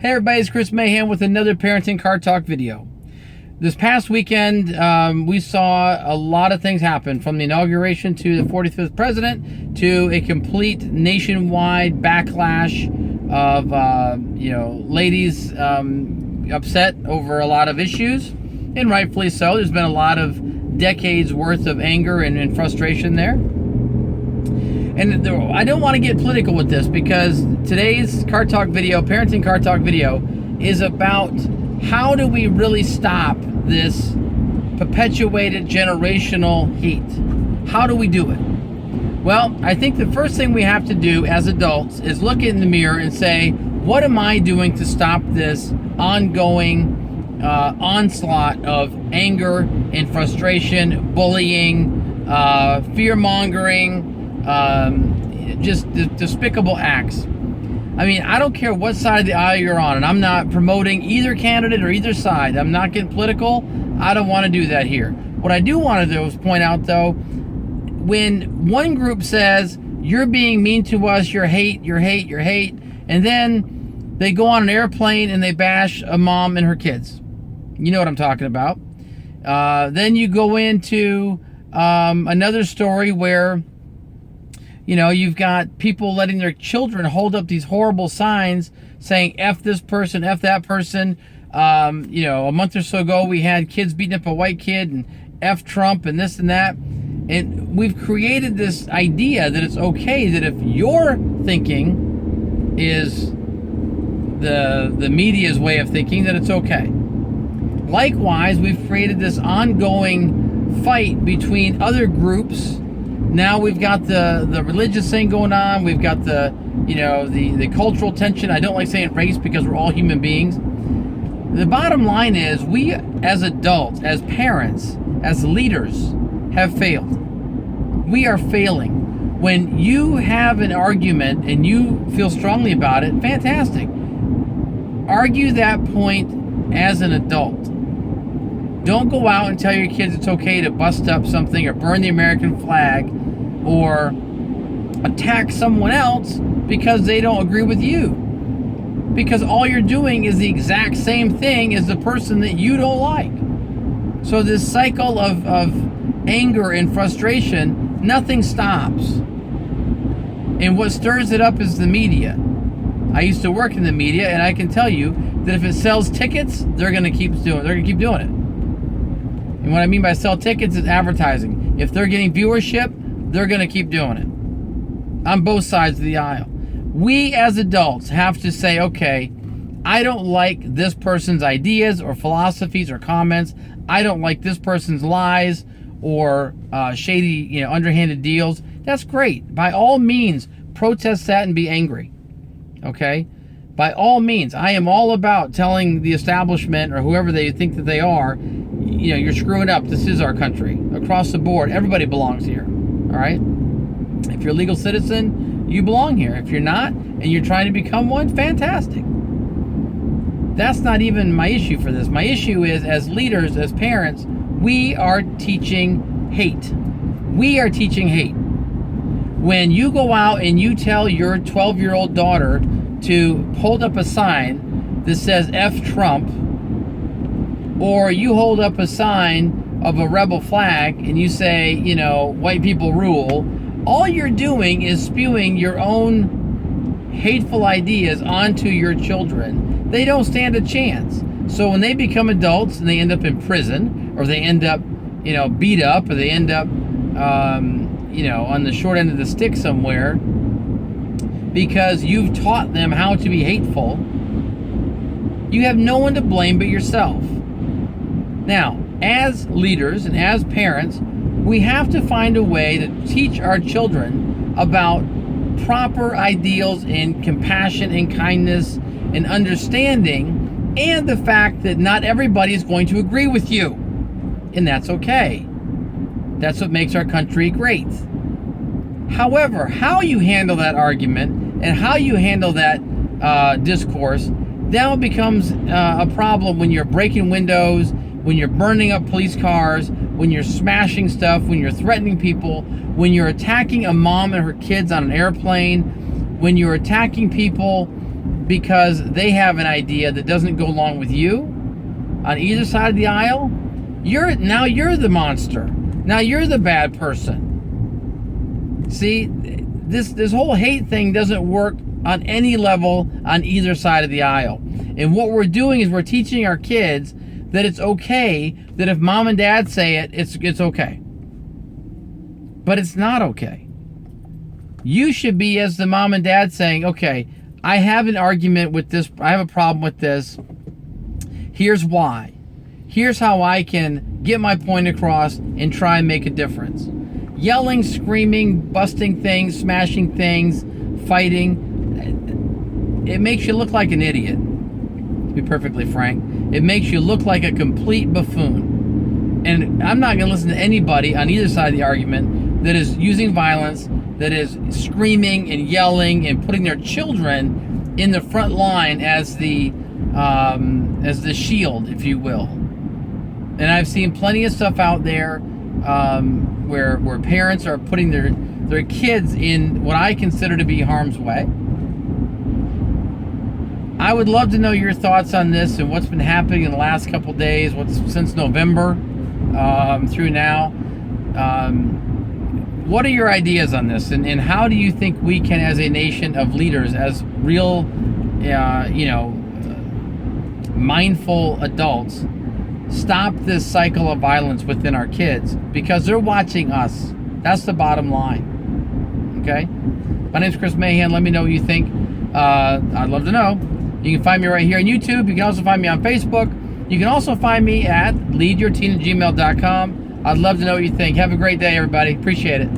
Hey everybody, it's Chris Mahan with another Parenting Car Talk video. This past weekend, we saw a lot of things happen, from the inauguration to the 45th president to a complete nationwide backlash of ladies upset over a lot of issues, and rightfully so. There's been a lot of decades worth of anger and frustration there. And I don't want to get political with this, because today's Car Talk video, Parenting Car Talk video, is about how do we really stop this perpetuated generational hate? How do we do it? Well, I think the first thing we have to do as adults is look in the mirror and say, what am I doing to stop this ongoing onslaught of anger and frustration, bullying, fear-mongering, just despicable acts. I mean, I don't care what side of the aisle you're on, and I'm not promoting either candidate or either side. I'm not getting political. I don't want to do that here. What I do want to do is point out, though, when one group says, you're being mean to us, you're hate, and then they go on an airplane and they bash a mom and her kids. You know what I'm talking about. Then you go into another story where you've got people letting their children hold up these horrible signs saying F this person, F that person. A month or so ago, we had kids beating up a white kid and F Trump and this and that. And we've created this idea that it's okay that if your thinking is the media's way of thinking, that it's okay. Likewise, we've created this ongoing fight between other groups. Now we've got the religious thing going on. We've got the cultural tension. I don't like saying race because we're all human beings. The bottom line is, we as adults, as parents, as leaders, have failed. We are failing. When you have an argument and you feel strongly about it, fantastic. Argue that point as an adult. Don't go out and tell your kids it's okay to bust up something or burn the American flag or attack someone else because they don't agree with you. Because all you're doing is the exact same thing as the person that you don't like. So this cycle of anger and frustration, nothing stops. And what stirs it up is the media. I used to work in the media, and I can tell you that if it sells tickets, they're going to keep doing it. And what I mean by sell tickets is advertising. If they're getting viewership, they're going to keep doing it on both sides of the aisle. We as adults have to say, okay, I don't like this person's ideas or philosophies or comments. I don't like this person's lies or shady, underhanded deals. That's great. By all means, protest that and be angry. Okay? By all means, I am all about telling the establishment or whoever they think that they are, you're screwing up. This is our country. Across the board, everybody belongs here. All right? If you're a legal citizen, you belong here. If you're not, and you're trying to become one, fantastic. That's not even my issue for this. My issue is, as leaders, as parents, we are teaching hate. We are teaching hate. When you go out and you tell your 12-year-old daughter to hold up a sign that says F Trump, or you hold up a sign of a rebel flag and you say, white people rule, all you're doing is spewing your own hateful ideas onto your children. They don't stand a chance. So when they become adults and they end up in prison, or they end up, beat up, or they end up, on the short end of the stick somewhere, because you've taught them how to be hateful, you have no one to blame but yourself. Now, as leaders and as parents, we have to find a way to teach our children about proper ideals in compassion and kindness and understanding, and the fact that not everybody is going to agree with you. And that's okay. That's what makes our country great. However, how you handle that argument and how you handle that discourse, that becomes a problem when you're breaking windows, when you're burning up police cars, when you're smashing stuff, when you're threatening people, when you're attacking a mom and her kids on an airplane, when you're attacking people because they have an idea that doesn't go along with you on either side of the aisle, you're the monster. Now you're the bad person. See, this whole hate thing doesn't work on any level on either side of the aisle. And what we're doing is we're teaching our kids that it's okay, that if mom and dad say it, it's okay. But it's not okay. You should be, as the mom and dad, saying, okay, I have an argument with this, I have a problem with this. Here's why. Here's how I can get my point across and try and make a difference. Yelling, screaming, busting things, smashing things, fighting, it makes you look like an idiot, to be perfectly frank. It makes you look like a complete buffoon. And I'm not going to listen to anybody on either side of the argument that is using violence, that is screaming and yelling and putting their children in the front line as the shield, if you will. And I've seen plenty of stuff out there where parents are putting their kids in what I consider to be harm's way. I would love to know your thoughts on this and what's been happening in the last couple days, since November through now. What are your ideas on this, and how do you think we can, as a nation of leaders, as real, mindful adults, stop this cycle of violence within our kids? Because they're watching us. That's the bottom line. Okay? My name's Chris Mahan. Let me know what you think. I'd love to know. You can find me right here on YouTube. You can also find me on Facebook. You can also find me at leadyourteen@gmail.com. I'd love to know what you think. Have a great day, everybody. Appreciate it.